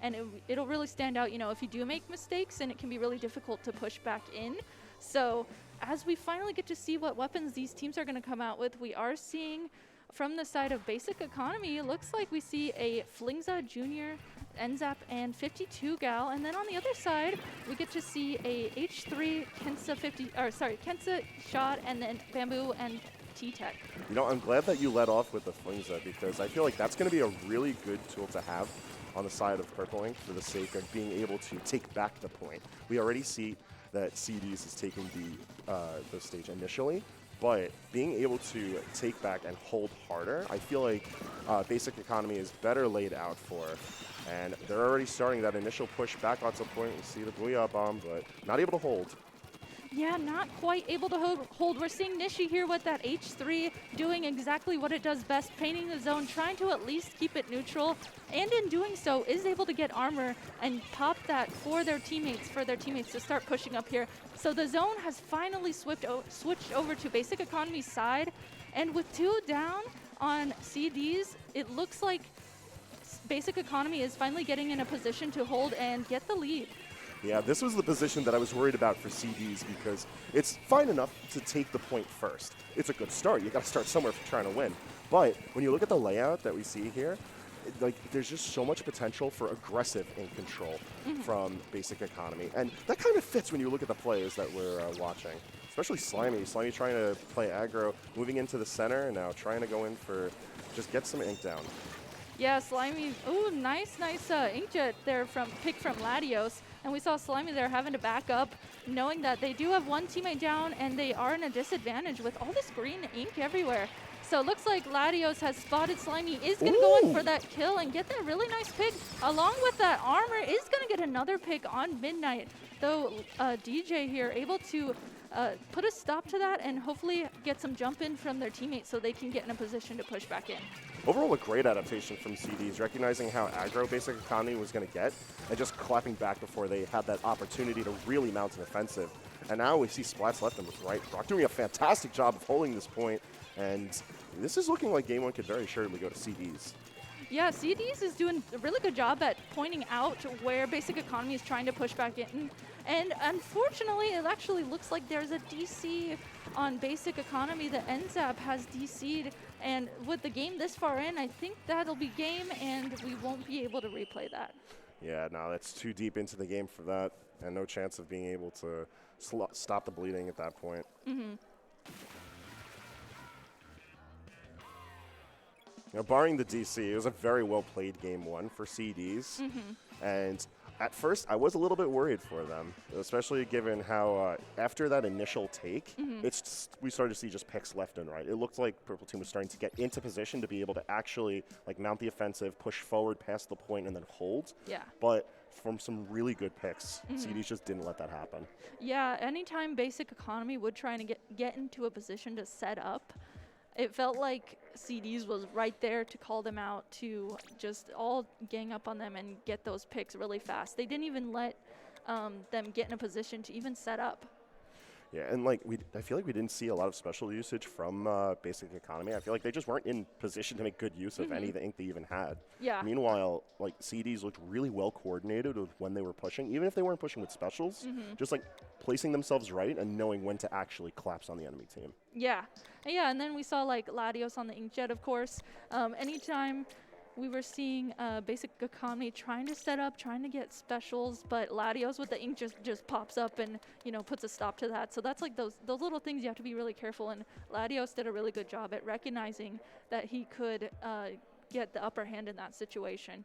and it'll really stand out, if you do make mistakes, and it can be really difficult to push back in. So as we finally get to see what weapons these teams are going to come out with, we are seeing from the side of Basic Economy, it looks like we see a Flingza Junior, NZAP, and 52 Gal, and then on the other side, we get to see a H3 Kensa Shot, and then Bamboo and T-Tech. I'm glad that you led off with the Flingza, because I feel like that's going to be a really good tool to have on the side of Purple Ink for the sake of being able to take back the point. We already see that CDs is taking the stage initially, but being able to take back and hold harder, I feel like Basic Economy is better laid out for. And they're already starting that initial push back onto the point. We see the Booyah Bomb, but not able to hold. Yeah, not quite able to hold. We're seeing Nishi here with that H3 doing exactly what it does best, painting the zone, trying to at least keep it neutral, and in doing so is able to get armor and pop that for their teammates to start pushing up here. So the zone has finally switched over to Basic Economy's side, and with 2 down on CDs, it looks like Basic Economy is finally getting in a position to hold and get the lead. Yeah, this was the position that I was worried about for CDs, because it's fine enough to take the point first. It's a good start. You got to start somewhere if you're trying to win. But when you look at the layout that we see here, there's just so much potential for aggressive in control from Basic Economy. And that kind of fits when you look at the players that we're watching, especially Slimy. Slimy trying to play aggro, moving into the center, and now trying to go in for just get some ink down. Yeah, Slimy, ooh, nice inkjet there pick from Latios. And we saw Slimy there having to back up, knowing that they do have one teammate down and they are in a disadvantage with all this green ink everywhere. So it looks like Latios has spotted Slimy, is going to go in for that kill and get that really nice pick. Along with that armor, is going to get another pick on Midnight. Though DJ here able to put a stop to that and hopefully get some jump in from their teammates so they can get in a position to push back in. Overall, a great adaptation from CDs, recognizing how aggro Basic Economy was going to get and just clapping back before they had that opportunity to really mount an offensive. And now we see Splats left them with right. Brock doing a fantastic job of holding this point, and this is looking like game 1 could very surely go to CDs. Yeah, CDs is doing a really good job at pointing out where Basic Economy is trying to push back in. And unfortunately, it actually looks like there's a DC on Basic Economy. The NZAP has DC'd, and with the game this far in, I think that'll be game, and we won't be able to replay that. Yeah, no, that's too deep into the game for that, and no chance of being able to stop the bleeding at that point. Barring the DC, it was a very well-played game 1 for CDs, and at first, I was a little bit worried for them, especially given how after that initial take, we started to see just picks left and right. It looked like Purple Team was starting to get into position to be able to actually mount the offensive, push forward past the point, and then hold. Yeah. But from some really good picks, CDs just didn't let that happen. Yeah, anytime Basic Economy would try to get into a position to set up, it felt like CDs was right there to call them out, to just all gang up on them and get those picks really fast. They didn't even let them get in a position to even set up. Yeah, and I feel like we didn't see a lot of special usage from Basic Economy. I feel like they just weren't in position to make good use of any of the ink they even had. Yeah. Meanwhile, CDs looked really well coordinated with when they were pushing, even if they weren't pushing with specials, just placing themselves right and knowing when to actually collapse on the enemy team. Yeah. Yeah, and then we saw Latios on the inkjet, of course. Anytime we were seeing Basic Economy trying to set up, trying to get specials, but Latios with the ink just pops up and, puts a stop to that. So that's those little things you have to be really careful, and Latios did a really good job at recognizing that he could get the upper hand in that situation.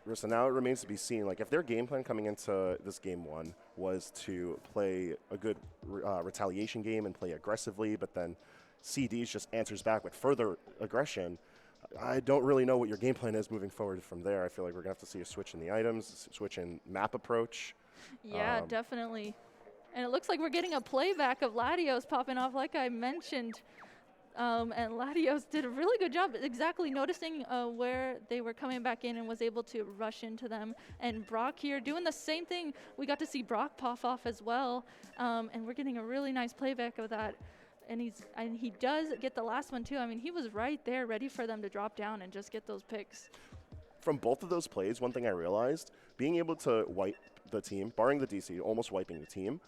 Rissa, now it remains to be seen, if their game plan coming into this game 1 was to play a good retaliation game and play aggressively, but then CDs just answers back with further aggression, I don't really know what your game plan is moving forward from there. I feel like we're going to have to see a switch in the items, a switch in map approach. Yeah, definitely. And it looks like we're getting a playback of Latios popping off, like I mentioned. And Latios did a really good job exactly noticing where they were coming back in and was able to rush into them. And Brock here doing the same thing. We got to see Brock pop off as well. And we're getting a really nice playback of that. And he does get the last one too. I mean, he was right there ready for them to drop down and just get those picks. from both of those plays, one thing I realized, being able to wipe the team, barring the DC, almost wiping the team,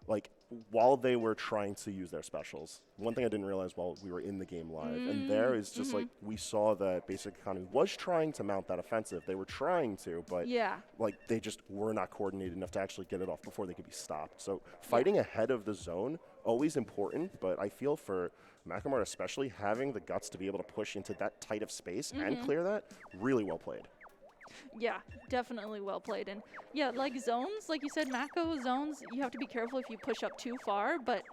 like while they were trying to use their specials. One thing I didn't realize while we were in the game live, and there is just like we saw that Basic Economy was trying to mount that offensive. They were trying to, but like they just were not coordinated enough to actually get it off before they could be stopped. So fighting ahead of the zone, always important, but I feel for Macamart especially, having the guts to be able to push into that tight of space and clear that, really well played. Yeah, definitely well played. And yeah, like zones, like you said, Mako zones, you have to be careful if you push up too far. But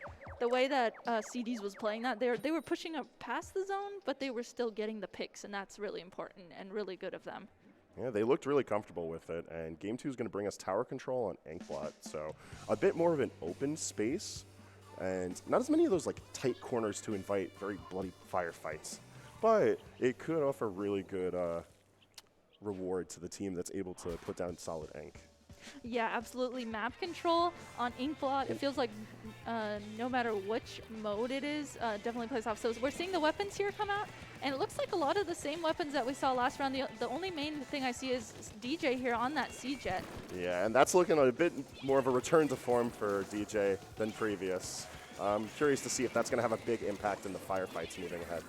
the way that CDs was playing that, they were pushing up past the zone, but they were still getting the picks, and that's really important and really good of them. Yeah, they looked really comfortable with it, and Game 2 is going to bring us tower control on Inkblot. So a bit more of an open space, and not as many of those like tight corners to invite very bloody firefights. But it could offer really good reward to the team that's able to put down solid ink. Yeah, absolutely. Map control on Inkblot, it feels like no matter which mode it is, definitely plays off. So we're seeing the weapons here come out, and it looks like a lot of the same weapons that we saw last round. The only main thing I see is DJ here on that C-Jet. Yeah, and that's looking a bit more of a return to form for DJ than previous. I'm curious to see if that's going to have a big impact in the firefights moving ahead.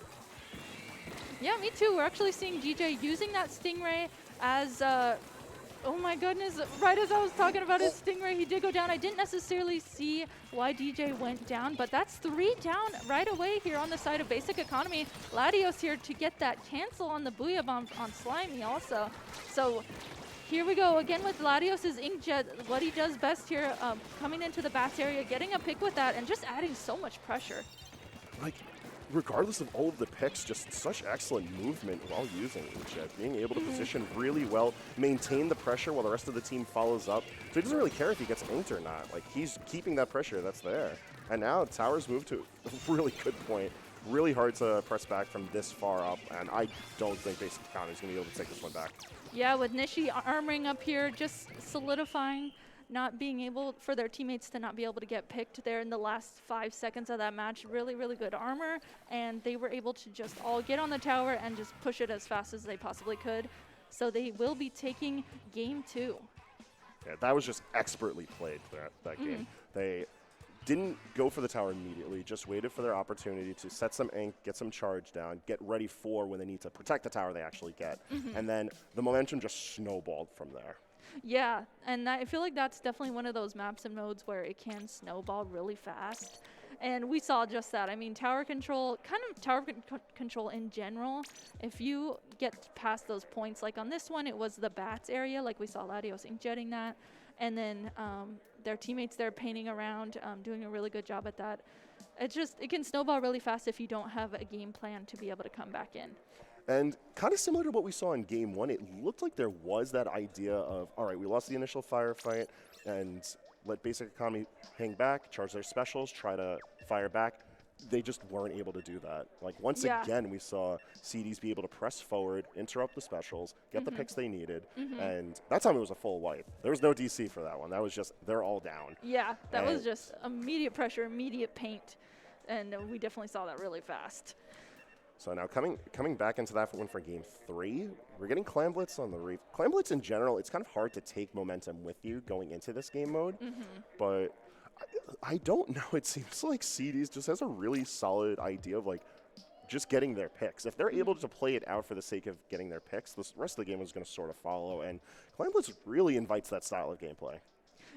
Yeah, me too. We're actually seeing DJ using that Stingray as, oh my goodness, right as I was talking about his Stingray, he did go down. I didn't necessarily see why DJ went down, but that's 3 down right away here on the side of Basic Economy. Latios here to get that cancel on the Booyah Bomb on Slimy also. So here we go again with Latios' Inkjet, what he does best here, coming into the bats area, getting a pick with that, and just adding so much pressure. Like, regardless of all of the picks, just such excellent movement while using Inkjet, being able to position really well, maintain the pressure while the rest of the team follows up. So he doesn't really care if he gets inked or not. Like, he's keeping that pressure that's there. And now Towers moved to a really good point. Really hard to press back from this far up, and I don't think Basic Economy is going to be able to take this one back. Yeah, with Nishi armoring up here, just solidifying, not being able for their teammates to not be able to get picked there in the last 5 seconds of that match. Really, really good armor, and they were able to just all get on the tower and just push it as fast as they possibly could. So they will be taking game 2. Yeah, that was just expertly played, that game. They didn't go for the tower immediately, just waited for their opportunity to set some ink, get some charge down, get ready for when they need to protect the tower they actually get. And then the momentum just snowballed from there. Yeah, and I feel like that's definitely one of those maps and modes where it can snowball really fast. And we saw just that. I mean, tower control, control in general, if you get past those points, like on this one, it was the bats area, like we saw Latios inkjetting that. And then their teammates there painting around, doing a really good job at that. It can snowball really fast if you don't have a game plan to be able to come back in. And kind of similar to what we saw in Game 1, it looked like there was that idea of, all right, we lost the initial firefight, and let Basic Economy hang back, charge their specials, try to fire back. They just weren't able to do that. Like, once again, we saw CDs be able to press forward, interrupt the specials, get the picks they needed, and that time it was a full wipe. There was no DC for that one. That was just, they're all down. Yeah, that was just immediate pressure, immediate paint, and we definitely saw that really fast. So now coming back into that one for Game 3, we're getting Clam Blitz on the Reef. Clam Blitz in general, it's kind of hard to take momentum with you going into this game mode, but I don't know. It seems like CDs just has a really solid idea of like just getting their picks. If they're able to play it out for the sake of getting their picks, the rest of the game is going to sort of follow, and Clam Blitz really invites that style of gameplay.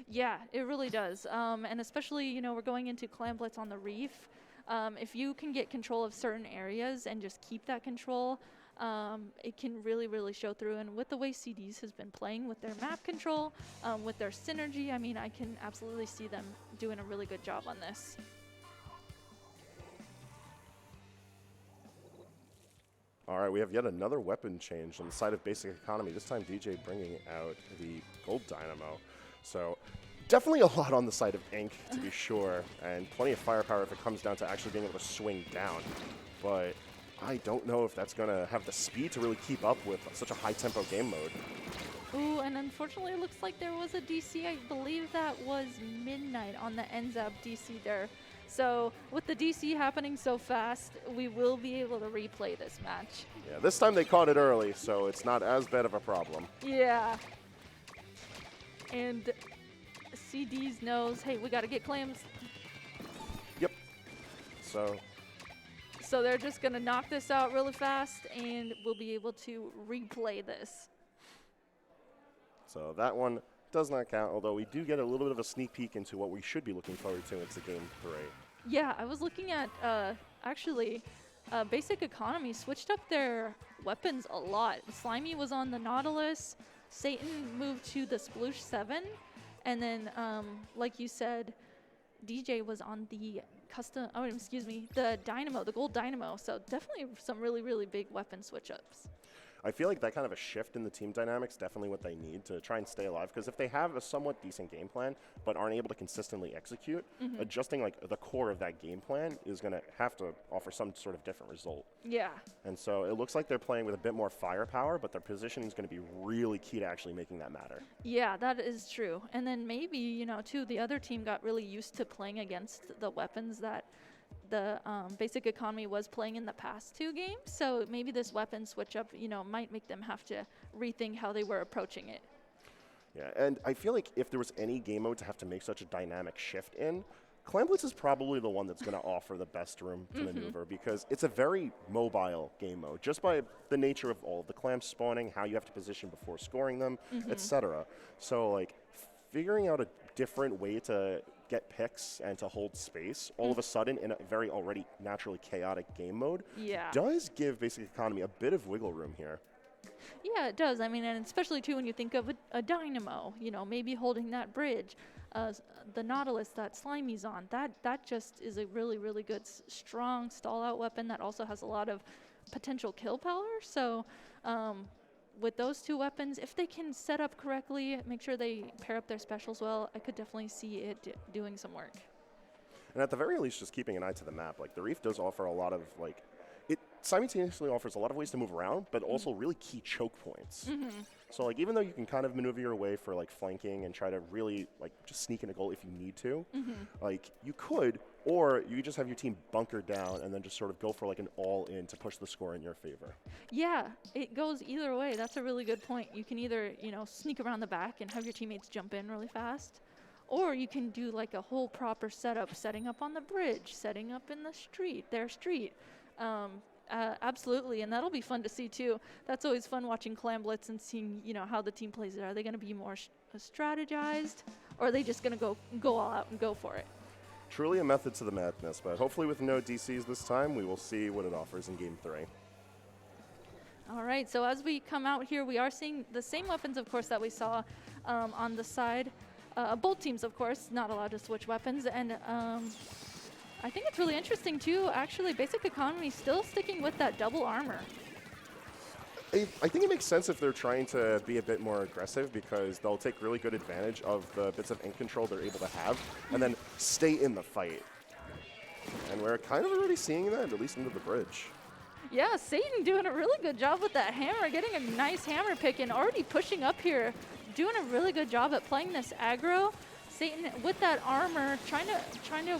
Yeah, it really does, and especially, you know, we're going into Clam Blitz on the Reef. If you can get control of certain areas and just keep that control, it can really, really show through. And with the way CDs has been playing with their map control, with their synergy, I mean, I can absolutely see them doing a really good job on this. All right, we have yet another weapon change on the side of Basic Economy, this time DJ bringing out the Gold Dynamo. So definitely a lot on the side of Ink, to be sure, and plenty of firepower if it comes down to actually being able to swing down. But I don't know if that's going to have the speed to really keep up with such a high-tempo game mode. Ooh, and unfortunately it looks like there was a DC. I believe that was Midnight on the NZAP DC there. So with the DC happening so fast, we will be able to replay this match. Yeah, this time they caught it early, so it's not as bad of a problem. Yeah. And CDs knows, hey, we got to get clams. Yep. So they're just going to knock this out really fast, and we'll be able to replay this. So that one does not count, although we do get a little bit of a sneak peek into what we should be looking forward to into Game 3. Yeah, I was looking at, actually, Basic Economy switched up their weapons a lot. Slimy was on the Nautilus, Satan moved to the Sploosh 7, and then, like you said, DJ was on the the Dynamo, the Gold Dynamo. So definitely some really, really big weapon switch-ups. I feel like that kind of a shift in the team dynamics definitely what they need to try and stay alive. Because if they have a somewhat decent game plan but aren't able to consistently execute, adjusting like the core of that game plan is going to have to offer some sort of different result. Yeah. And so it looks like they're playing with a bit more firepower, but their positioning is going to be really key to actually making that matter. Yeah, that is true. And then maybe, you know, too, the other team got really used to playing against the weapons that the Basic Economy was playing in the past 2 games. So maybe this weapon switch up, you know, might make them have to rethink how they were approaching it. Yeah, and I feel like if there was any game mode to have to make such a dynamic shift in, Clan Blitz is probably the one that's going to offer the best room to maneuver because it's a very mobile game mode, just by the nature of all of the clams spawning, how you have to position before scoring them, etc. So, like, figuring out a different way to get picks and to hold space all of a sudden in a very already naturally chaotic game mode does give Basic Economy a bit of wiggle room here. Yeah, it does. I mean, and especially too when you think of a Dynamo, you know, maybe holding that bridge, the Nautilus that Slimy's on, that just is a really, really good, strong stall-out weapon that also has a lot of potential kill power. So with those 2 weapons, if they can set up correctly, make sure they pair up their specials well, I could definitely see it doing some work. And at the very least, just keeping an eye to the map. Like, the Reef does offer a lot of, like, it simultaneously offers a lot of ways to move around, but also really key choke points. So, like, even though you can kind of maneuver your way for, like, flanking and try to really, like, just sneak in a goal if you need to, like, you could, or you just have your team bunkered down and then just sort of go for, like, an all-in to push the score in your favor. Yeah, it goes either way. That's a really good point. You can either, you know, sneak around the back and have your teammates jump in really fast, or you can do, like, a whole proper setup, setting up on the bridge, setting up in the street, their street. Absolutely, and that'll be fun to see too. That's always fun watching Clan Blitz and seeing, you know, how the team plays it. Are they going to be more strategized, or are they just going to go all out and go for it? Truly a method to the madness, but hopefully with no DCs this time, we will see what it offers in Game 3. All right, so as we come out here, we are seeing the same weapons, of course, that we saw on the side. Both teams, of course, not allowed to switch weapons, and I think it's really interesting, too. Actually, Basic Economy still sticking with that double armor. I think it makes sense if they're trying to be a bit more aggressive because they'll take really good advantage of the bits of ink control they're able to have and then stay in the fight. And we're kind of already seeing that, at least into the bridge. Yeah, Satan doing a really good job with that hammer, getting a nice hammer pick and already pushing up here, doing a really good job at playing this aggro. Satan with that armor, trying to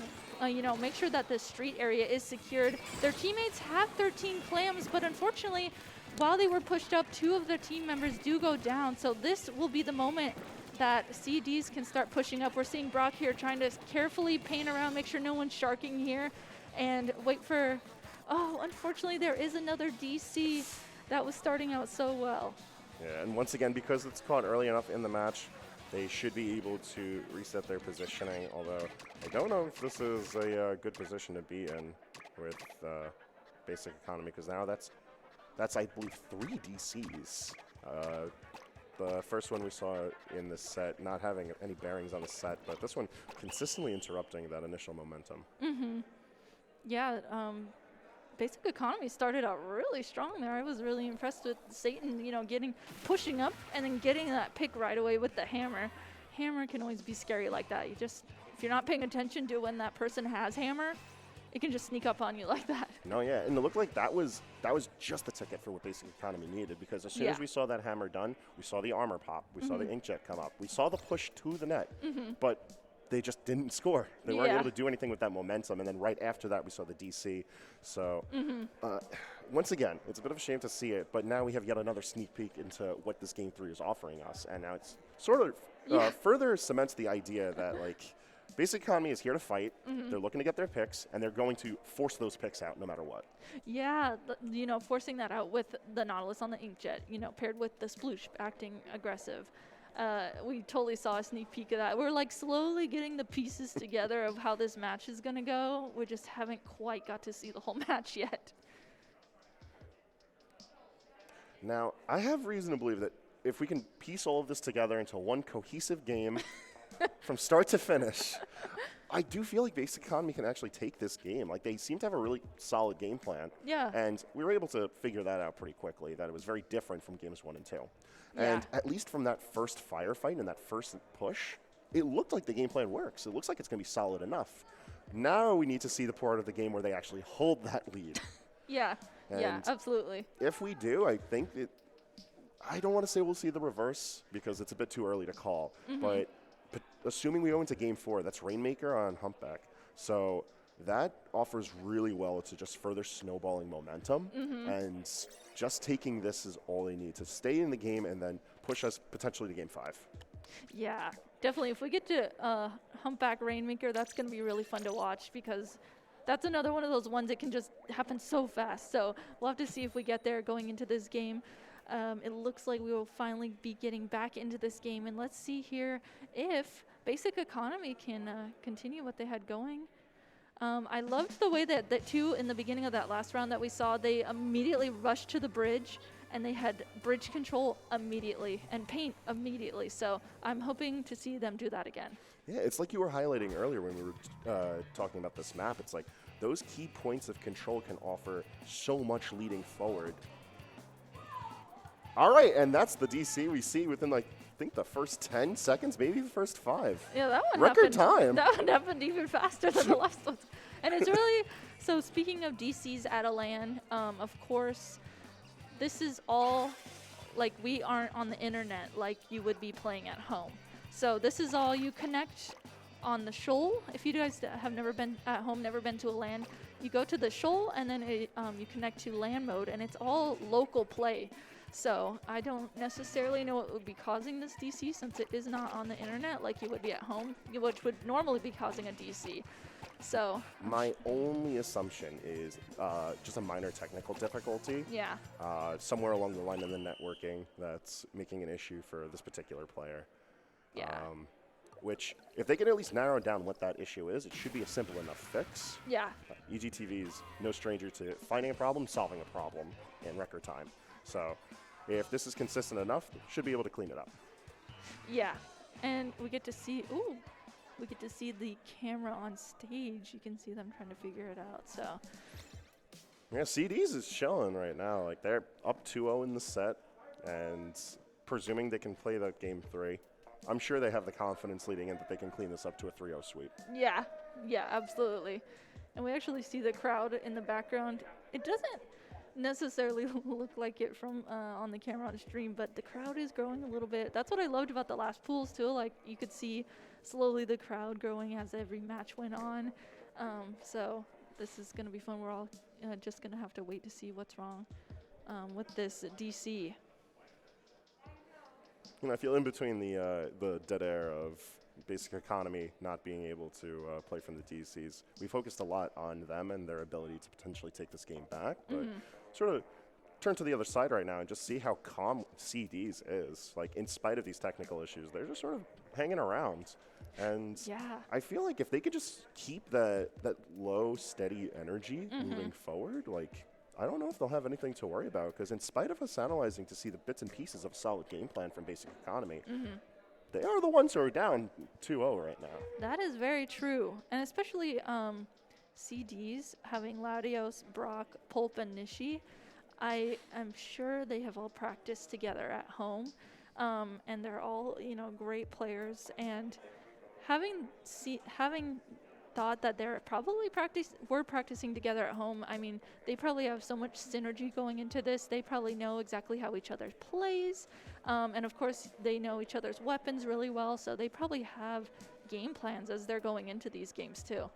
you know, make sure that the street area is secured. Their teammates have 13 clams, but unfortunately, while they were pushed up, 2 of their team members do go down. So this will be the moment that CDs can start pushing up. We're seeing Brock here trying to carefully paint around, make sure no one's sharking here, and wait for, oh, unfortunately there is another DC that was starting out so well. Yeah, and once again, because it's caught early enough in the match, they should be able to reset their positioning, although I don't know if this is a good position to be in with Basic Economy, because now that's I believe 3 DCs. The first one we saw in this set not having any bearings on the set, but this one consistently interrupting that initial momentum. Yeah, Basic Economy started out really strong there. I was really impressed with Satan, you know, pushing up and then getting that pick right away with the hammer. Hammer can always be scary like that. You just, if you're not paying attention to when that person has hammer, it can just sneak up on you like that. No, yeah, and it looked like that was just the ticket for what Basic Economy needed, because as soon as we saw that hammer done, we saw the armor pop, we saw the inkjet come up, we saw the push to the net, but they just didn't score. They weren't Yeah. able to do anything with that momentum. And then right after that, we saw the DC. So once again, it's a bit of a shame to see it, but now we have yet another sneak peek into what this Game 3 is offering us. And now it's sort of further cements the idea that, like, Basic Economy is here to fight. They're looking to get their picks, and they're going to force those picks out no matter what. Yeah, you know, forcing that out with the Nautilus on the Inkjet, you know, paired with the Sploosh acting aggressive. We totally saw a sneak peek of that. We're like slowly getting the pieces together of how this match is going to go. We just haven't quite got to see the whole match yet. Now, I have reason to believe that if we can piece all of this together into one cohesive game from start to finish, I do feel like Basic Economy can actually take this game. Like, they seem to have a really solid game plan. Yeah. And we were able to figure that out pretty quickly, that it was very different from games 1 and 2. Yeah. And at least from that first firefight and that first push, it looked like the game plan works. It looks like it's going to be solid enough. Now we need to see the part of the game where they actually hold that lead. Yeah, yeah, And absolutely. if we do, I think I don't want to say we'll see the reverse because it's a bit too early to call, but assuming we go into Game 4, that's Rainmaker on Humpback. So that offers really well to just further snowballing momentum, and just taking this is all they need to stay in the game and then push us potentially to Game 5. Yeah, definitely. If we get to Humpback Rainmaker, that's going to be really fun to watch because that's another one of those ones that can just happen so fast. So we'll have to see if we get there going into this game. It looks like we will finally be getting back into this game, and let's see here if Basic Economy can continue what they had going. I loved the way that the two in the beginning of that last round that we saw, they immediately rushed to the bridge, and they had bridge control immediately and paint immediately. So I'm hoping to see them do that again. Yeah, it's like you were highlighting earlier when we were talking about this map. It's like those key points of control can offer so much leading forward. All right, and that's the DC we see within, like, I think the first 10 seconds, maybe the first 5. Yeah, that one Record happened. time. That one happened even faster than the last one. And it's really, so speaking of DCs at a LAN, of course, this is all, like, we aren't on the internet like you would be playing at home. So this is all you connect on the shoal. If you guys have never been at home, never been to a LAN, you go to the shoal and then you connect to LAN mode, and it's all local play. So I don't necessarily know what would be causing this DC since it is not on the internet like you would be at home, which would normally be causing a DC. So my only assumption is just a minor technical difficulty. yeah, Somewhere along the line of the networking that's making an issue for this particular player. yeah, Which, if they can at least narrow down what that issue is, it should be a simple enough fix. yeah, EGTV is no stranger to finding a problem, solving a problem in record time. So if this is consistent enough, should be able to clean it up. yeah. And we get to see, we get to see the camera on stage. You can see them trying to figure it out. So Yeah, CDs is showing right now. Like, they're up 2-0 in the set, and presuming they can play that Game 3, I'm sure they have the confidence leading in that they can clean this up to a 3-0 sweep. yeah, yeah, absolutely. And we actually see the crowd in the background. It doesn't necessarily look like it from on the camera on stream, but the crowd is growing a little bit. That's what I loved about the last pools too. Like, you could see slowly the crowd growing as every match went on. So this is going to be fun. We're all just going to have to wait to see what's wrong with this DC. And I feel in between the dead air of Basic Economy not being able to play from the DCs, we focused a lot on them and their ability to potentially take this game back, but sort of turn to the other side right now and just see how calm CDs is. Like, in spite of these technical issues, they're just sort of hanging around. And Yeah. I feel like if they could just keep that low, steady energy moving forward, like, I don't know if they'll have anything to worry about, because in spite of us analyzing to see the bits and pieces of a solid game plan from Basic Economy, they are the ones who are down 2-0 right now. That is very true. And especially CDs having Latios, Brock, Pulp, and Nishi. I am sure they have all practiced together at home. And they're all, great players. And having thought that they're probably were practicing together at home. I mean, they probably have so much synergy going into this. They probably know exactly how each other plays. And of course, they know each other's weapons really well. So they probably have game plans as they're going into these games too.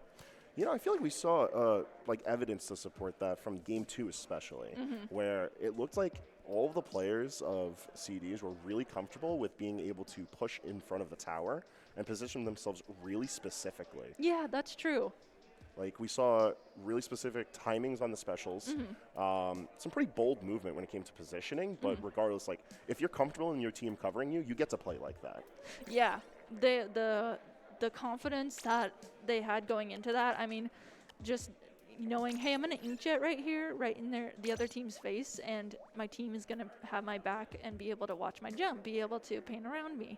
You know, I feel like we saw like evidence to support that from game 2 especially, where it looked like all of the players of CDs were really comfortable with being able to push in front of the tower and position themselves really specifically. Yeah, that's true. Like, we saw really specific timings on the specials, some pretty bold movement when it came to positioning, but regardless, like, if you're comfortable in your team covering you, you get to play like that. Yeah, the confidence that they had going into that, I mean, just knowing, hey, I'm going to inkjet right here, right in the other team's face, and my team is going to have my back and be able to watch my jump, be able to paint around me,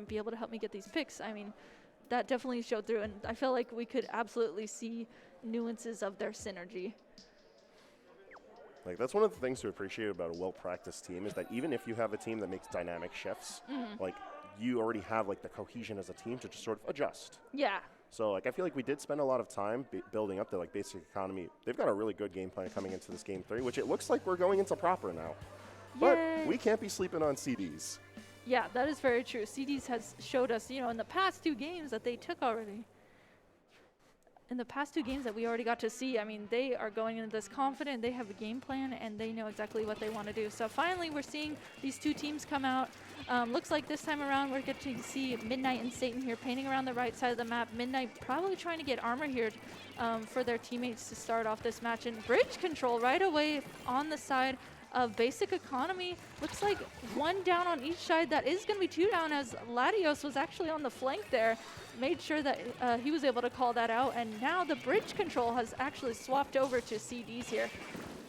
be able to help me get these picks. I mean, that definitely showed through, and I feel like we could absolutely see nuances of their synergy. Like, that's one of the things to appreciate about a well-practiced team is that even if you have a team that makes dynamic shifts, like, you already have, like, the cohesion as a team to just sort of adjust. Yeah. So, like, I feel like we did spend a lot of time building up the, like, basic economy. They've got a really good game plan coming into this game 3, which it looks like we're going into proper now. Yay. But we can't be sleeping on CDs. Yeah, that is very true. CDs has showed us, you know, in the past 2 games that they took already. In the past 2 games that we already got to see, I mean, they are going into this confident. They have a game plan, and they know exactly what they want to do. So finally, we're seeing these 2 teams come out. Looks like this time around, we're getting to see Midnight and Satan here painting around the right side of the map. Midnight probably trying to get armor here for their teammates to start off this match. And bridge control right away on the side of basic economy. Looks like 1 down on each side. That is going to be 2 down, as Latios was actually on the flank there. Made sure that he was able to call that out, and now the bridge control has actually swapped over to CDs here.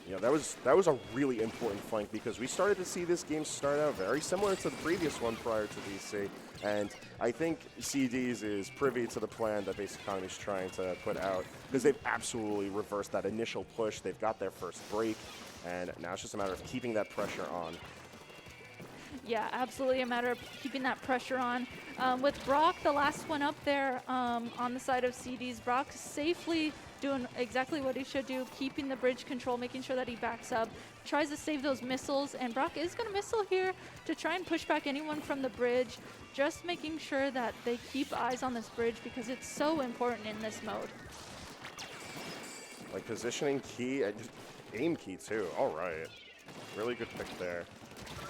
Yeah, that was a really important flank because we started to see this game start out very similar to the previous one prior to DC, and I think CDs is privy to the plan that Basic Economy is trying to put out because they've absolutely reversed that initial push. They've got their first break, and now it's just a matter of keeping that pressure on. Yeah, absolutely a matter of keeping that pressure on. With Brock, the last one up there on the side of CDs, Brock safely doing exactly what he should do, keeping the bridge control, making sure that he backs up, tries to save those missiles, and Brock is going to missile here to try and push back anyone from the bridge, just making sure that they keep eyes on this bridge because it's so important in this mode. Like, positioning key, and just aim key too. All right. Really good pick there.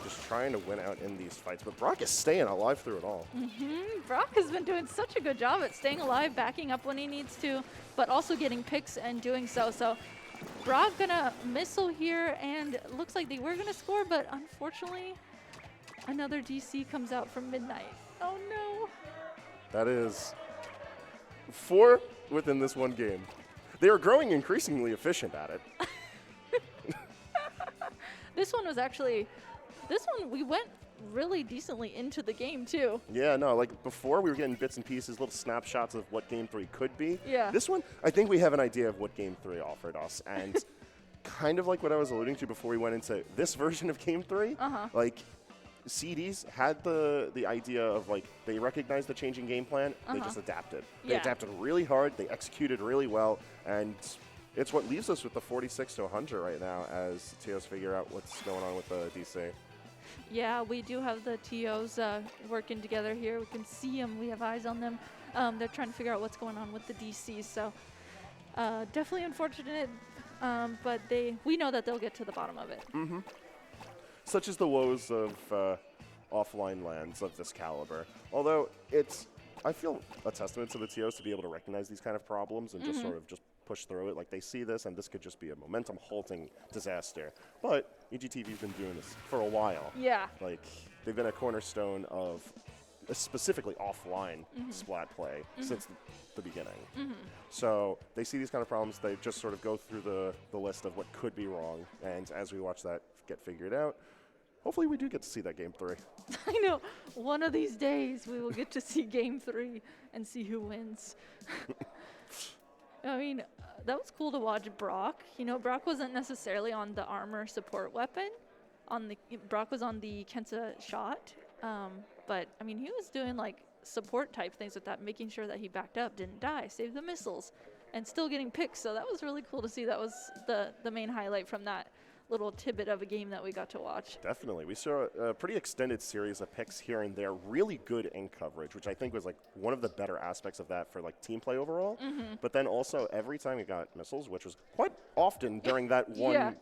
Just trying to win out in these fights, but Brock is staying alive through it all. Brock has been doing such a good job at staying alive, backing up when he needs to, but also getting picks and doing so. So Brock gonna missile here, and it looks like they were gonna score, but unfortunately, another DC comes out from Midnight. Oh no. That is 4 within this one game. They are growing increasingly efficient at it. This one was actually, we went really decently into the game too. Yeah, no, like before we were getting bits and pieces, little snapshots of what Game 3 could be. Yeah. This one, I think we have an idea of what Game 3 offered us. And kind of like what I was alluding to before we went into this version of Game 3, like CDs had the idea of like, they recognized the changing game plan, they just adapted. They adapted really hard, they executed really well, and it's what leaves us with the 46 to 100 right now as TOs figure out what's going on with the DC. Yeah, we do have the TOs working together here. We can see them. We have eyes on them. They're trying to figure out what's going on with the DC. So definitely unfortunate, but we know that they'll get to the bottom of it. Such is the woes of offline lands of this caliber. Although it's, I feel, a testament to the TOs to be able to recognize these kind of problems and just sort of just push through it. Like, they see this, and this could just be a momentum-halting disaster. But EGTV's been doing this for a while. Yeah. Like, they've been a cornerstone of specifically offline Splat play since the beginning. So they see these kind of problems. They just sort of go through the list of what could be wrong. And as we watch that get figured out, hopefully we do get to see that Game 3. I know. One of these days we will get to see Game 3 and see who wins. I mean, that was cool to watch Brock. You know, Brock wasn't necessarily on the armor support weapon. Brock was on the Kensa shot. But, I mean, he was doing, like, support type things with that, making sure that he backed up, didn't die, saved the missiles, and still getting picks. So that was really cool to see. That was the main highlight from that little tidbit of a game that we got to watch. Definitely. We saw a pretty extended series of picks here and there, really good in coverage, which I think was like one of the better aspects of that for like team play overall. But then also every time you got missiles, which was quite often during that one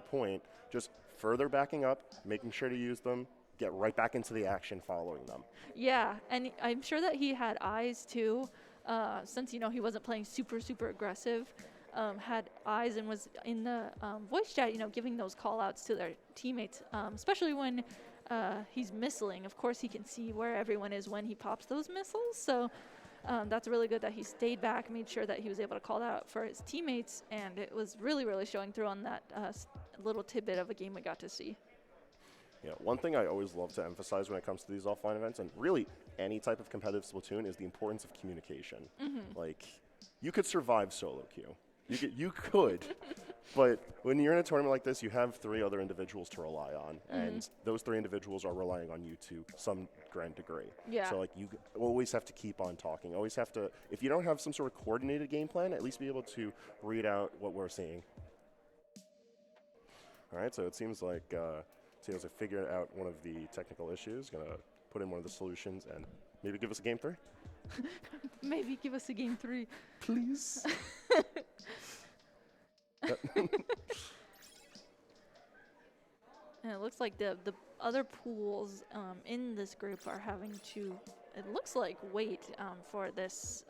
point, just further backing up, making sure to use them, get right back into the action following them. Yeah, and I'm sure that he had eyes too, since, you know, he wasn't playing super aggressive. Had eyes and was in the voice chat, you know, giving those call outs to their teammates, especially when he's missiling. Of course, he can see where everyone is when he pops those missiles. So that's really good that he stayed back, made sure that he was able to call out for his teammates. And it was really showing through on that little tidbit of a game we got to see. Yeah, one thing I always love to emphasize when it comes to these offline events, and really any type of competitive Splatoon, is the importance of communication. Like, you could survive solo queue. You could, but when you're in a tournament like this, you have 3 other individuals to rely on, and those 3 individuals are relying on you to some grand degree. Yeah. So, like, you always have to keep on talking. Always have to, if you don't have some sort of coordinated game plan, at least be able to read out what we're seeing. All right, so it seems like Teals have figured out one of the technical issues, going to put in one of the solutions, and maybe give us a game 3? Maybe give us a game 3. Please. And it looks like the other pools in this group are having to, it looks like, wait for this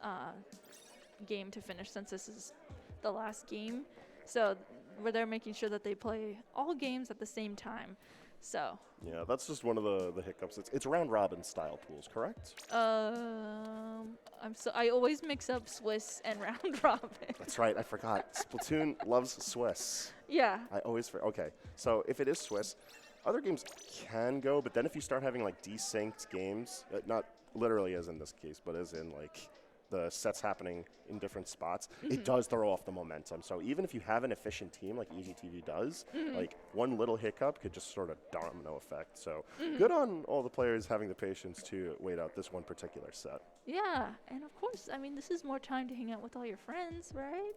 game to finish, since this is the last game. So where they're making sure that they play all games at the same time. So yeah, that's just one of the hiccups. It's round robin style pools, correct? I always mix up Swiss and round robin. That's right, I forgot. Splatoon loves Swiss. Yeah. I always forget. Okay, so if it is Swiss, other games can go, but then if you start having like desynced games, not literally as in this case, but as in like the sets happening in different spots, it does throw off the momentum. So even if you have an efficient team like EasyTV does, like one little hiccup could just sort of domino effect. So good on all the players having the patience to wait out this one particular set. Yeah, and of course, I mean, this is more time to hang out with all your friends, right?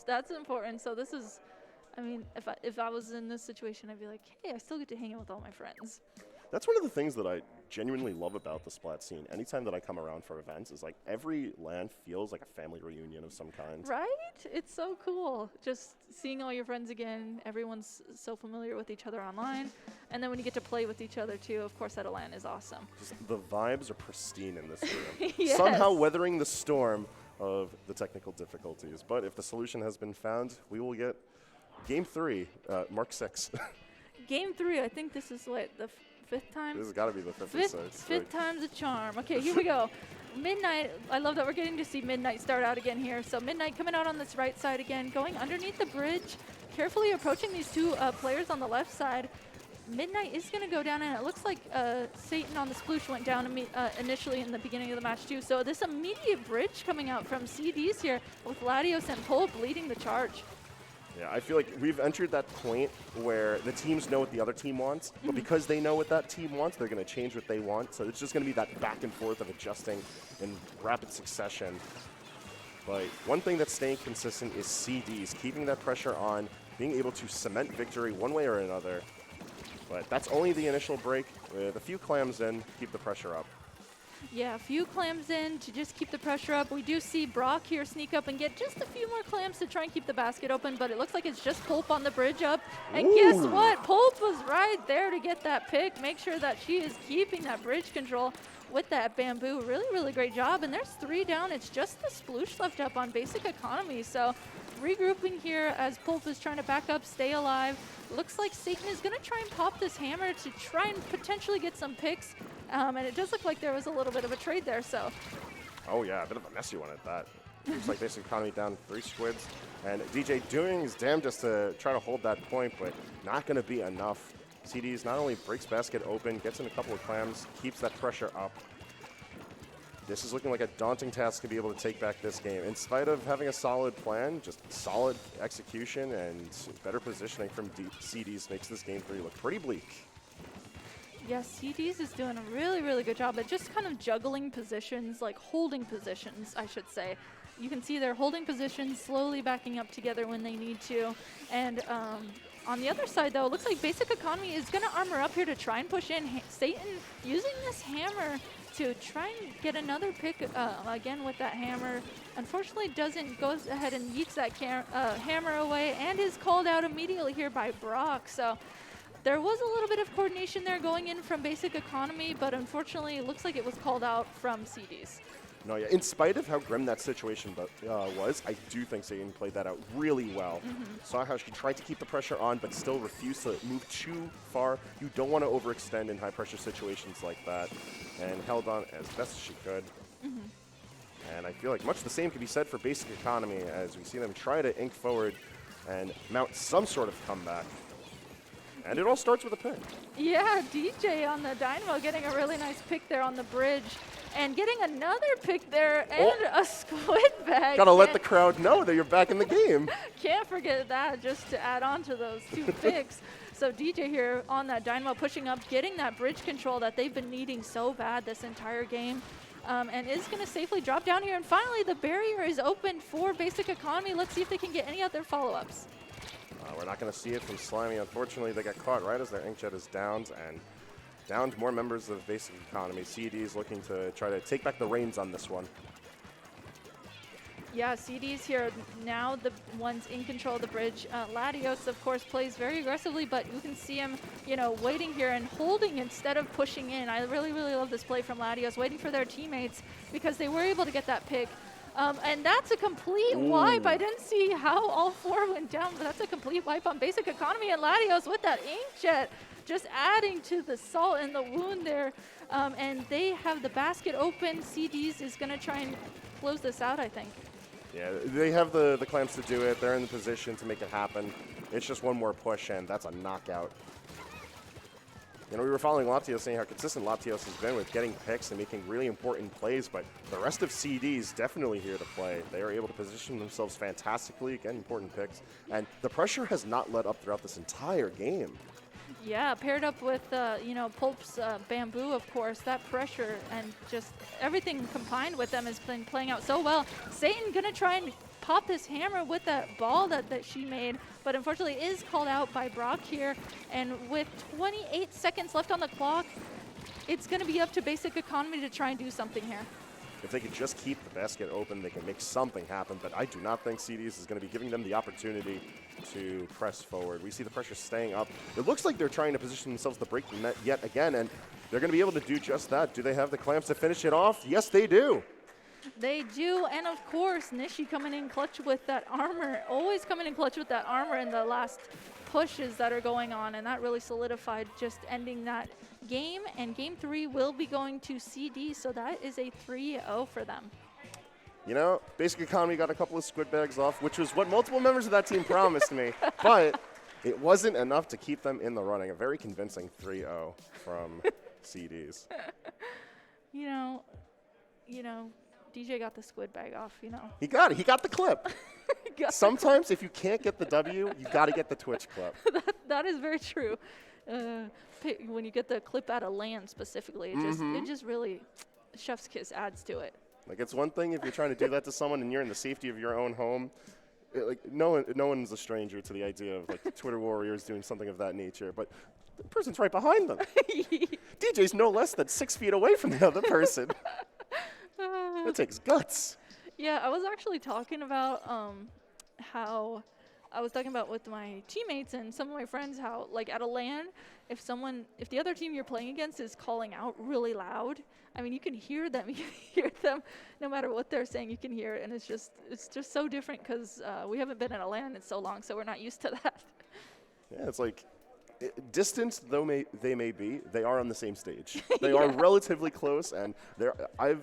That's important. So this is, I mean, if I was in this situation, I'd be like, hey, I still get to hang out with all my friends. That's one of the things that I genuinely love about the Splat scene. Anytime that I come around for events, is like every LAN feels like a family reunion of some kind. Right? It's so cool. Just seeing all your friends again. Everyone's so familiar with each other online. And then when you get to play with each other too, of course, at a LAN is awesome. Just the vibes are pristine in this room. Yes. Somehow weathering the storm of the technical difficulties. But if the solution has been found, we will get game 3, Mark 6. Game 3, I think this is what, the 5th time? This has got to be the 5th or 6th. Fifth time's a charm. Okay, here we go. Midnight, I love that we're getting to see Midnight start out again here. So Midnight coming out on this right side again, going underneath the bridge, carefully approaching these 2 players on the left side. Midnight is going to go down, and it looks like Satan on the sploosh went down initially in the beginning of the match too. So this immediate bridge coming out from CDs here with Latios and Pulp leading the charge. Yeah, I feel like we've entered that point where the teams know what the other team wants, but because they know what that team wants, they're going to change what they want. So it's just going to be that back and forth of adjusting in rapid succession. But one thing that's staying consistent is CDs, keeping that pressure on, being able to cement victory one way or another. But that's only the initial break. With a few clams in, keep the pressure up. Yeah, a few clams in to just keep the pressure up. We do see Brock here sneak up and get just a few more clams to try and keep the basket open, but it looks like it's just Pulp on the bridge up. And guess what? Pulp was right there to get that pick. Make sure that she is keeping that bridge control with that bamboo. Really great job. And there's 3 down. It's just the sploosh left up on basic economy. So regrouping here as Pulp is trying to back up, stay alive. Looks like Satan is going to try and pop this hammer to try and potentially get some picks. And it does look like there was a little bit of a trade there, so. Oh yeah, a bit of a messy one at that. Looks like basic economy down 3 squids. And DJ doing his damnedest to try to hold that point, but not going to be enough. CDs not only breaks basket open, gets in a couple of clams, keeps that pressure up. This is looking like a daunting task to be able to take back this game. In spite of having a solid plan, just solid execution and better positioning from CDs makes this game 3 look pretty bleak. Yes, CDs is doing a really, really good job at just kind of juggling positions, like holding positions, I should say. You can see they're holding positions, slowly backing up together when they need to. And on the other side, though, it looks like Basic Economy is going to armor up here to try and push in. Satan using this hammer to try and get another pick again with that hammer. Unfortunately, doesn't, goes ahead and yeets that hammer away and is called out immediately here by Brock. So there was a little bit of coordination there going in from Basic Economy, but unfortunately, it looks like it was called out from CDs. No, yeah. In spite of how grim that situation was, I do think Satan played that out really well. Saw how she tried to keep the pressure on, but still refused to move too far. You don't want to overextend in high-pressure situations like that, and held on as best as she could. And I feel like much the same can be said for Basic Economy, as we see them try to ink forward and mount some sort of comeback. And it all starts with a pick. Yeah, DJ on the Dynamo getting a really nice pick there on the bridge. And getting another pick there and a squid bag. Gotta let the crowd know that you're back in the game. Can't forget that, just to add on to those 2 picks. So DJ here on that Dynamo pushing up, getting that bridge control that they've been needing so bad this entire game. And is going to safely drop down here. And finally, the barrier is open for Basic Economy. Let's see if they can get any other follow-ups. We're not going to see it from Slimy. Unfortunately, they got caught right as their inkjet is downed, and downed more members of Basic Economy. CD's looking to try to take back the reins on this one. Yeah, CD's here now, the ones in control of the bridge. Latios, of course, plays very aggressively, but you can see him, you know, waiting here and holding instead of pushing in. I really, really love this play from Latios, waiting for their teammates because they were able to get that pick. And that's a complete wipe. I didn't see how all 4 went down, but that's a complete wipe on Basic Economy. And Latios with that inkjet, just adding to the salt in the wound there. And they have the basket open. CDs is going to try and close this out, I think. Yeah, they have the clamps to do it. They're in the position to make it happen. It's just one more push, and that's a knockout. You know, we were following Latios, saying how consistent Latios has been with getting picks and making really important plays, but the rest of CD's definitely here to play. They are able to position themselves fantastically, getting important picks, and the pressure has not let up throughout this entire game. Yeah, paired up with, you know, Pulp's Bamboo, of course, that pressure and just everything combined with them has been playing out so well. Satan gonna try and pop this hammer with that ball that she made, but unfortunately is called out by Brock here. And with 28 seconds left on the clock, it's gonna be up to Basic Economy to try and do something here. If they could just keep the basket open, they can make something happen, but I do not think CD's is going to be giving them the opportunity to press forward. We see the pressure staying up. It looks like they're trying to position themselves to break the net yet again, and they're going to be able to do just that. Do they have the clamps to finish it off? Yes, they do. They do, and of course, Nishi coming in clutch with that armor, always coming in clutch with that armor in the last pushes that are going on, and that really solidified just ending that game. And game 3 will be going to CD, so that is a 3-0 for them. You know, Basic Economy got a couple of squid bags off, which was what multiple members of that team promised me, but it wasn't enough to keep them in the running. A very convincing 3-0 from CDs. You know, DJ got the squid bag off, you know. He got it. He got the clip. Sometimes if you can't get the W, you got to get the Twitch clip. that is very true. When you get the clip out of LAN specifically, it just really, chef's kiss adds to it. Like, it's one thing if you're trying to do that to someone and you're in the safety of your own home. Like, no one's a stranger to the idea of, like, Twitter warriors doing something of that nature. But the person's right behind them. DJ's no less than 6 feet away from the other person. That takes guts. Yeah, I was actually talking about how I was talking about with my teammates and some of my friends how, like, at a LAN, if the other team you're playing against is calling out really loud, I mean, you can hear them. You can hear them no matter what they're saying. You can hear it, and it's just so different because we haven't been at a LAN in so long, so we're not used to that. Yeah, it's like, distant though they may be, they are on the same stage. They are relatively close, and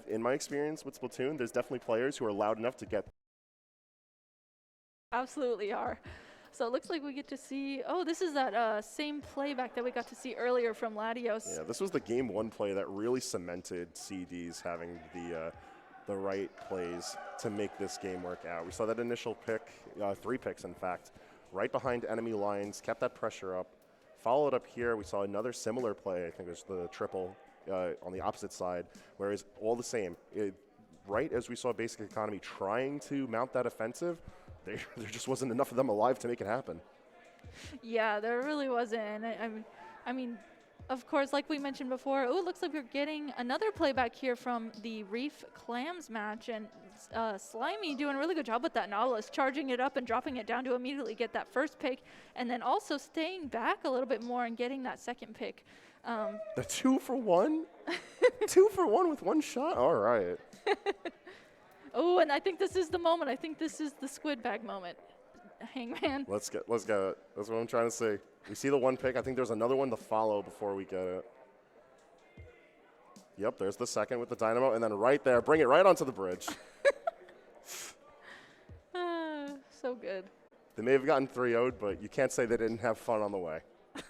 in my experience with Splatoon, there's definitely players who are loud enough to get. Absolutely are. So it looks like we get to see, this is that same playback that we got to see earlier from Latios. Yeah, this was the game 1 play that really cemented CDs having the right plays to make this game work out. We saw that initial pick, 3 picks in fact, right behind enemy lines, kept that pressure up, followed up here, we saw another similar play. I think it was the triple on the opposite side, whereas all the same. Right as we saw Basic Economy trying to mount that offensive, there just wasn't enough of them alive to make it happen. Yeah, there really wasn't. I mean, of course, like we mentioned before, it looks like we're getting another playback here from the Reef Clams match, and Slimy doing a really good job with that Nautilus, charging it up and dropping it down to immediately get that first pick, and then also staying back a little bit more and getting that second pick. The 2-for-1? 2-for-1 with one shot? All right. Oh, and I think this is the moment. I think this is the squid bag moment. Hangman. Let's get it. That's what I'm trying to say. We see the one pick. I think there's another one to follow before we get it. Yep, there's the second with the dynamo, and then right there, bring it right onto the bridge. So good. They may have gotten 3-0'd, but you can't say they didn't have fun on the way.